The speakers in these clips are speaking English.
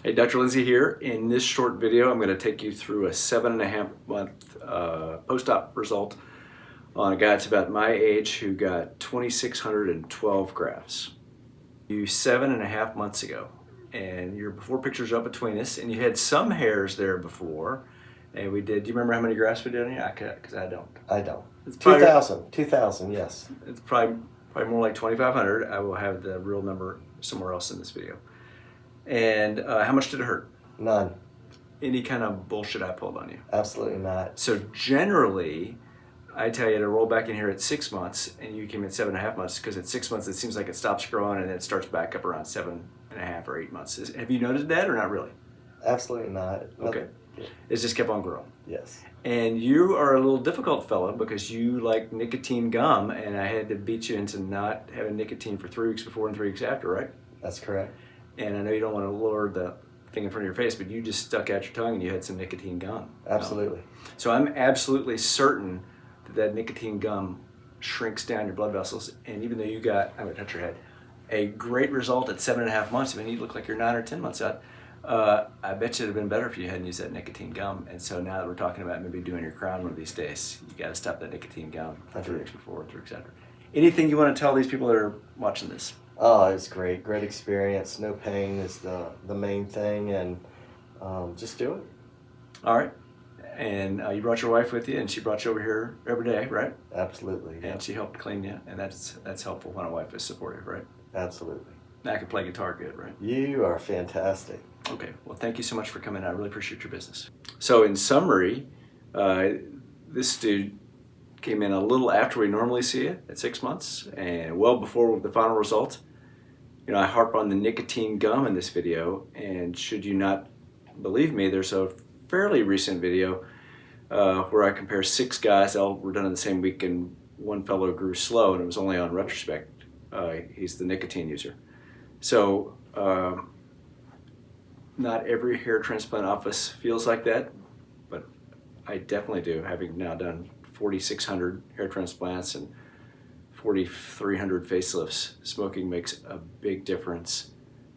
Hey, Dr. Lindsey here. In this short video, I'm going to take you through a 7.5-month post-op result on a guy that's about my age who got 2,612 grafts. 7.5 months ago, and your before pictures up between us, and you had some hairs there before, and we did. Do you remember how many grafts we did on you? Because I don't. I don't. It's 2,000, yes. It's probably more like 2,500. I will have the real number somewhere else in this video. And how much did it hurt? None. Any kind of bullshit I pulled on you? Absolutely not. So generally, I tell you to roll back in here at 6 months, and you came at 7.5 months, because at 6 months it seems like it stops growing and then it starts back up around 7.5 or 8 months. Have you noticed that or not really? Absolutely not. Okay. It's just kept on growing. Yes. And you are a little difficult fellow because you like nicotine gum, and I had to beat you into not having nicotine for 3 weeks before and 3 weeks after, right? That's correct. And I know you don't want to lower the thing in front of your face, but you just stuck out your tongue and you had some nicotine gum. Absolutely. So I'm absolutely certain that nicotine gum shrinks down your blood vessels. And even though you got, I'm going to touch your head, a great result at 7.5 months, I mean, you look like you're 9 or 10 months out. I bet you it'd have been better if you hadn't used that nicotine gum. And so now that we're talking about maybe doing your crown one of these days, you got to stop that nicotine gum 3 weeks before, 3 weeks after. Anything you want to tell these people that are watching this? Oh, it was great. Great experience. No pain is the main thing, and just do it. All right. And you brought your wife with you, and she brought you over here every day, right? Absolutely. And yeah. she helped clean you, and that's helpful when a wife is supportive, right? Absolutely. And I can play guitar good, right? You are fantastic. Okay. Well, thank you so much for coming. I really appreciate your business. So in summary, this dude came in a little after we normally see it at 6 months, and well before the final result. You know, I harp on the nicotine gum in this video, and should you not believe me, there's a fairly recent video where I compare 6 guys that all were done in the same week, and one fellow grew slow, and it was only on retrospect. He's the nicotine user. So not every hair transplant office feels like that, but I definitely do, having now done 4,600 hair transplants and 4,300 facelifts. Smoking makes a big difference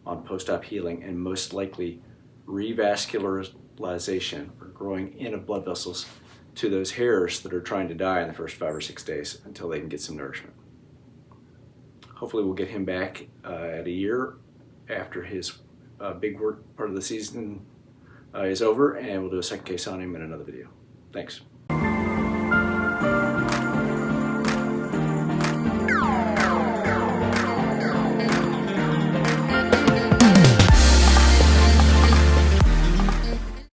on post-op healing and most likely revascularization, or growing in of blood vessels to those hairs that are trying to die in the first 5 or 6 days until they can get some nourishment. Hopefully we'll get him back at a year after his big work part of the season is over, and we'll do a second case on him in another video. Thanks.